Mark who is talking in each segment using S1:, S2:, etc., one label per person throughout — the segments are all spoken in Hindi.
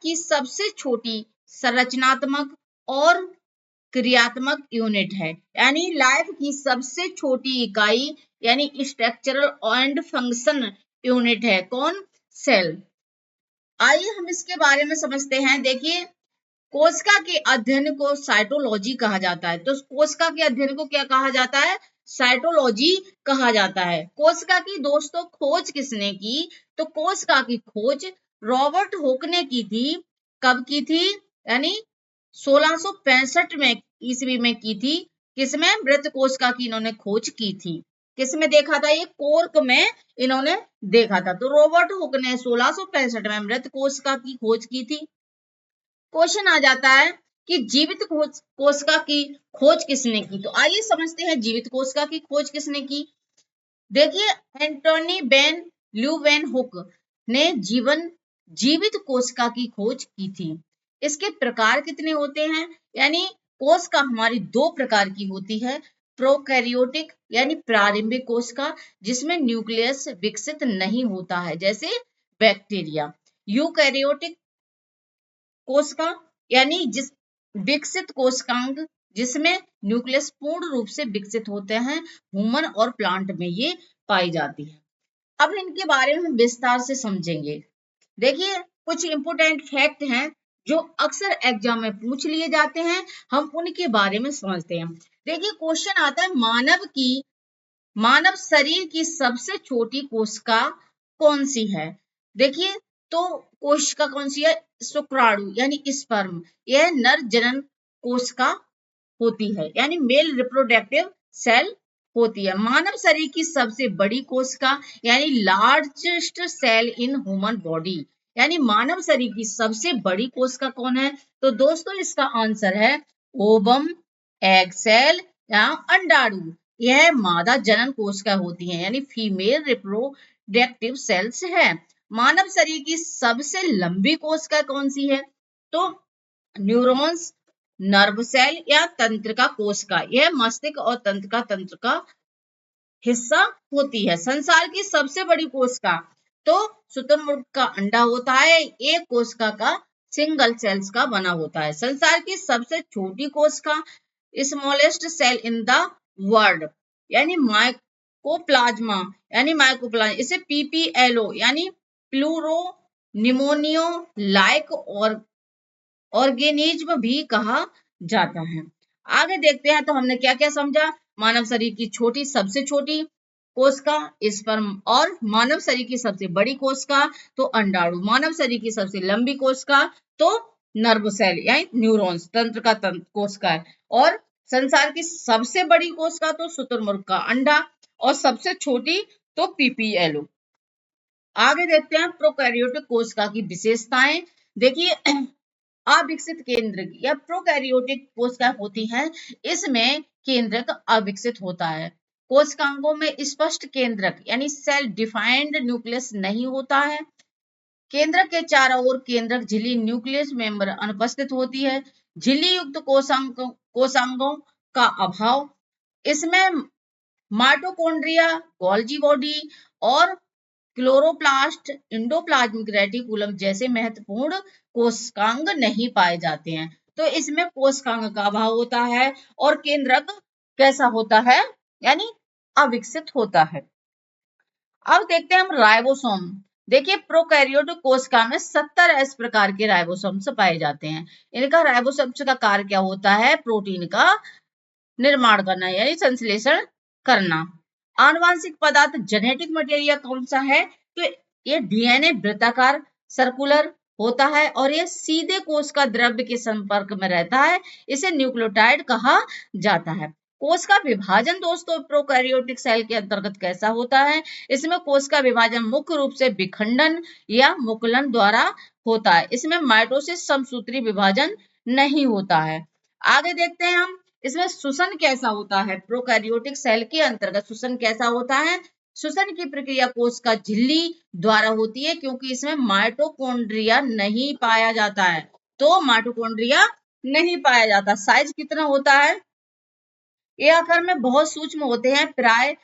S1: की सबसे छोटी संरचनात्मक और क्रियात्मक यूनिट है, यानी लाइफ की सबसे छोटी इकाई यानी स्ट्रक्चरल एंड फंक्शन यूनिट है कौन? सेल। आइए हम इसके बारे में समझते हैं। देखिए, कोशिका के अध्ययन को साइटोलॉजी कहा जाता है। तो कोशिका के अध्ययन को क्या कहा जाता है? साइटोलॉजी कहा जाता है। कोशिका की दोस्तों खोज किसने की? तो कोशिका की खोज रॉबर्ट हुक ने की थी। कब की थी? यानी 1665 में ईस्वी में की थी। किसमें? मृत कोशिका की इन्होंने खोज की थी। किसमें देखा था? ये कोर्क में इन्होंने देखा था। तो रॉबर्ट हुक ने 1665 में मृत कोशिका की खोज की थी। क्वेश्चन आ जाता है कि जीवित कोशिका की खोज किसने की? तो आइए समझते हैं जीवित कोशिका की खोज किसने की। देखिए, एंटोनी बेन ल्यूवेन हुक ने जीवित कोशिका की खोज की थी। इसके प्रकार कितने होते हैं? यानी कोशिका हमारी दो प्रकार की होती है। प्रोकैरियोटिक यानी प्रारंभिक कोशिका जिसमें न्यूक्लियस विकसित नहीं होता है, जैसे बैक्टीरिया। यूकैरियोटिक कोशिका यानी जिस विकसित कोशिकांग जिसमें न्यूक्लियस पूर्ण रूप से विकसित होते हैं, ह्यूमन और प्लांट में ये पाई जाती है। अब इनके बारे में हम विस्तार से समझेंगे। देखिए, कुछ इंपोर्टेंट फैक्ट हैं जो अक्सर एग्जाम में पूछ लिए जाते हैं, हम उनके बारे में समझते हैं। देखिए, क्वेश्चन आता है मानव शरीर की सबसे छोटी कोशिका कौन सी है? देखिए, तो कोशिका कौन सी है? शुक्राणु यानी स्पर्म। यह नर जनन कोशिका होती है, यानी मेल रिप्रोडक्टिव सेल होती है। मानव शरीर की सबसे बड़ी कोशिका यानी largest cell in human body, यानी मानव शरीर की सबसे बड़ी कोशिका कौन है? तो दोस्तों इसका आंसर है ओवम, एग सेल या अंडाणु। यह मादा जनन कोशिका होती है, यानी फीमेल रिप्रोडक्टिव सेल्स है। मानव शरीर की सबसे लंबी कोशिका कौन सी है? तो न्यूरॉन्स, नर्व सेल या तंत्रिका कोशिका। यह मस्तिष्क और तंत्र का हिस्सा होती है। संसार की सबसे बड़ी कोशिका तो शुतुरमुर्ग का अंडा होता है। एक कोशिका का सिंगल सेल्स का बना होता है। संसार की सबसे छोटी कोशिका smallest cell in the world यानी माइकोप्लाज्मा, इसे पीपीएलओ यानी प्लूरो निमोनियो लाइक और ऑर्गेनिज्म भी कहा जाता है। आगे देखते हैं। तो हमने क्या क्या समझा? मानव शरीर की सबसे छोटी कोशिका स्पर्म, और मानव शरीर की सबसे बड़ी कोशिका तो अंडाणु, मानव शरीर की सबसे लंबी कोशिका तो नर्व सेल यानी न्यूरॉन्स, तंत्र का कोशिका है, और संसार की सबसे बड़ी कोशिका तो शुतुरमुर्ग का अंडा, और सबसे छोटी तो पीपीएलओ। आगे देखते हैं प्रोकैरियोटिक कोशिका की विशेषताएं। देखिए, अविकसित केंद्रक या प्रोकैरियोटिक कोशिका होती है, इसमें केंद्रक अविकसित होता है। कोशिकांगों में स्पष्ट केंद्रक यानी सेल डिफाइंड न्यूक्लियस नहीं होता है। केंद्रक के चारों ओर केंद्रक झिल्ली न्यूक्लियस मेंबर अनुपस्थित होती है। झिल्ली युक्त कोशांगों का अभाव। इसमें माइटोकॉन्ड्रिया, गोल्गी बॉडी और क्लोरोप्लास्ट, एंडोप्लाज्मिक रेटिकुलम जैसे महत्वपूर्ण कोशिकांग नहीं पाए जाते हैं। तो इसमें कोशिकांग का अभाव होता है और केंद्रक कैसा होता है? यानी अविकसित होता है। अब देखते हैं हम राइबोसोम। देखिए, प्रोकैरियोटिक कोशिका में 70 इस प्रकार के राइबोसोम्स पाए जाते हैं। इनका राइबोसोम्स का कार्य क्या होता है? प्रोटीन का निर्माण करना यानी संश्लेषण करना। आनुवांशिक पदार्थ जेनेटिक मटेरियल कौन सा है? तो ये डीएनए वृत्ताकार सर्कुलर होता है और ये सीधे कोश का द्रव्य के संपर्क में रहता है, इसे न्यूक्लियोटाइड कहा जाता है। कोश का विभाजन दोस्तों प्रोकैरियोटिक सेल के अंतर्गत कैसा होता है? इसमें कोश का विभाजन मुख्य रूप से विखंडन या मुकुलन द्वारा होता है। इसमें माइटोसिस समसूत्री विभाजन नहीं होता है। आगे देखते हैं हम इसमें श्वसन कैसा होता है। प्रोकैरियोटिक सेल के अंतर्गत श्वसन कैसा होता है? श्वसन की प्रक्रिया कोश का झिल्ली द्वारा होती है, क्योंकि इसमें माइटोकॉन्ड्रिया नहीं पाया जाता है। तो माइटोकॉन्ड्रिया नहीं पाया जाता। साइज कितना होता है? ये आकार में बहुत सूक्ष्म होते हैं, प्राय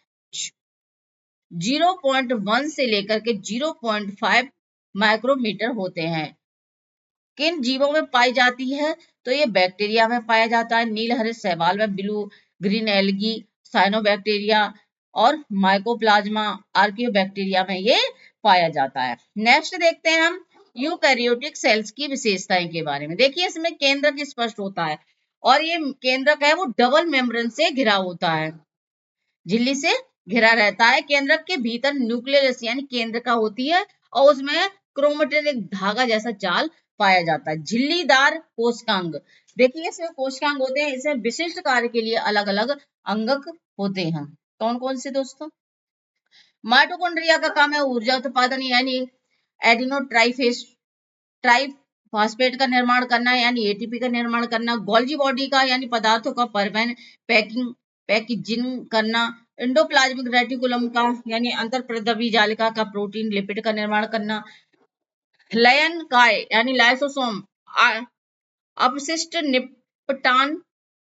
S1: 0.1 से लेकर के 0.5 माइक्रोमीटर होते हैं। किन जीवों में पाई जाती है? तो ये बैक्टीरिया में पाया जाता है, नील हरित शैवाल में, ब्लू ग्रीन एल्गी, साइनोबैक्टीरिया और माइकोप्लाज्मा आर्कियोबैक्टीरिया में ये पाया जाता है। नेक्स्ट देखते हैं हम यूकैरियोटिक सेल्स की विशेषताएं के बारे में। देखिए इसमें केंद्रक स्पष्ट होता है और ये केंद्रक है वो डबल मेम्ब्रेन से घिरा होता है, झिल्ली से घिरा रहता है। केंद्रक के भीतर न्यूक्लियस यानी केंद्रिका होती है और उसमें क्रोमेटिन एक धागा जैसा जाल पाया जाता है। झिल्लीदार कोशिकांग, देखिए इसमें कोशिकांग होते हैं, इसमें विशिष्ट कार्य के लिए अलग अलग अंगक होते हैं। कौन कौन से दोस्तों? माइटोकॉन्ड्रिया का काम है ऊर्जा उत्पादन यानी एडिनो ट्राइफॉस्फेट का निर्माण करना यानी एटीपी का निर्माण करना। गोल्जी बॉडी का यानी पदार्थों का परिवहन, पैकेजिंग करना। एंडोप्लाज्मिक रेटिकुलम का यानी अंतर परदवी जालिका का प्रोटीन लिपिड का निर्माण करना। लयन काय यानी लाइसोसोम अपशिष्ट निपटान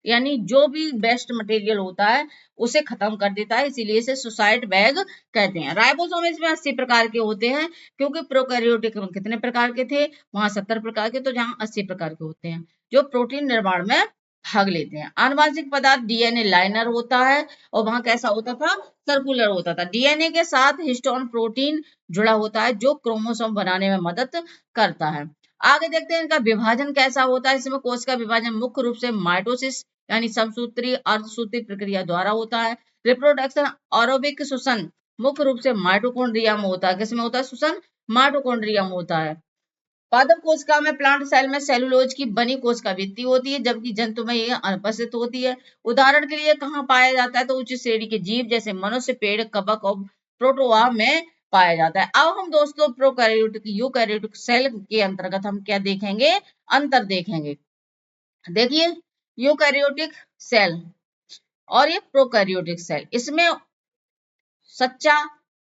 S1: यानी जो भी वेस्ट मटेरियल होता है उसे खत्म कर देता है, इसीलिए इसे सुसाइड बैग कहते हैं। राइबोसोम इसमें 80 प्रकार के होते हैं, क्योंकि प्रोकैरियोटिक में कितने प्रकार के थे? वहां 70 प्रकार के, तो जहां 80 प्रकार के होते हैं जो प्रोटीन निर्माण में भाग लेते हैं। आनुवांशिक पदार्थ डीएनए लाइनर होता है और वहां कैसा होता था? सर्कुलर होता था। डीएनए के साथ हिस्टोन प्रोटीन जुड़ा होता है जो क्रोमोसोम बनाने में मदद करता है। आगे देखते हैं इनका विभाजन कैसा होता है। इसमें कोश का विभाजन मुख्य रूप से माइटोसिस यानी समसूत्री अर्धसूत्री प्रक्रिया द्वारा होता है। रिप्रोडक्शन औरबिक श्वसन मुख्य रूप से माइटोकॉन्ड्रिया में होता है। किसमें होता है श्वसन? माइटोकॉन्ड्रिया में होता है। पादप कोशिका में प्लांट सेल में सेलुलोज की बनी कोशिका भित्ति होती है, जबकि जंतु में यह अनुपस्थित होती है। उदाहरण के लिए कहाँ पाया जाता है? तो उच्च श्रेणी के जीव जैसे मनुष्य, पेड़, कवक और प्रोटोआ में पाया जाता है। अब हम दोस्तों प्रोकैरियोटिक यूकैरियोटिक सेल के अंतर्गत हम क्या देखेंगे? अंतर देखेंगे। देखिए यूकैरियोटिक सेल और ये प्रोकैरियोटिक सेल, इसमें सच्चा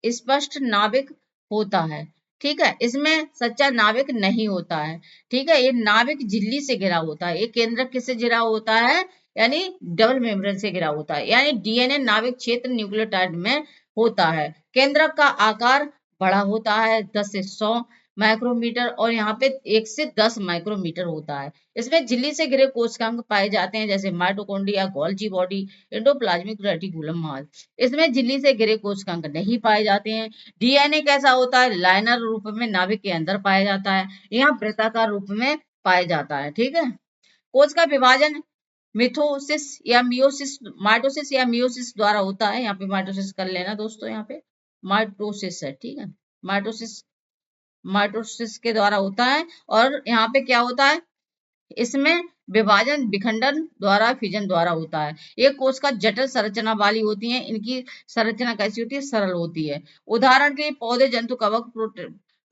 S1: स्पष्ट नाभिक होता है, ठीक है। इसमें सच्चा नाभिक नहीं होता है, ठीक है। ये नाभिक झिल्ली से घिरा होता है। ये केंद्रक किससे घिरा होता है? यानी डबल मेम्ब्रेन से घिरा होता है। यानी डीएनए नाभिक क्षेत्र न्यूक्लियोटाइड में होता है। केंद्रक का आकार बड़ा होता है, 10 से 100 माइक्रोमीटर, और यहाँ पे 1 से 10 माइक्रोमीटर होता है। इसमें झिल्ली से घिरे कोशिकांग पाए जाते हैं, जैसे mitochondria, Golgi body, endoplasmic reticulum आदि। इसमें झिल्ली से घिरे कोशिकांग नहीं पाए जाते हैं। डीएनए कैसा होता है? लाइनर रूप में नाभिक के अंदर पाया जाता है, यहाँ वृत्ताकार रूप में पाया जाता है, ठीक है। कोश का विभाजन मिथोसिस या मियोसिस, माइटोसिस या मियोसिस द्वारा होता है। यहाँ पे माइटोसिस कर लेना दोस्तों, यहाँ पे माइटोसिस है, ठीक है। माइटोसिस माइटोसिस के द्वारा होता है। और यहाँ पे क्या होता है? इसमें विभाजन विखंडन द्वारा, फिजन द्वारा होता है। ये कोश का जटिल संरचना वाली होती है। इनकी संरचना कैसी होती है? सरल होती है। उदाहरण के पौधे, जंतु, कवक,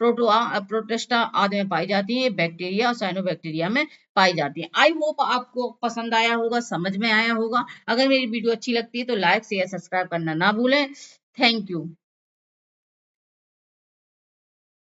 S1: प्रोटोआ, प्रोटिस्टा आदि में पाई जाती है। बैक्टीरिया और साइनोबैक्टीरिया में पाई जाती है। आई होप आपको पसंद आया होगा, समझ में आया होगा। अगर मेरी वीडियो अच्छी लगती है तो लाइक शेयर सब्सक्राइब करना ना भूलें। Thank you.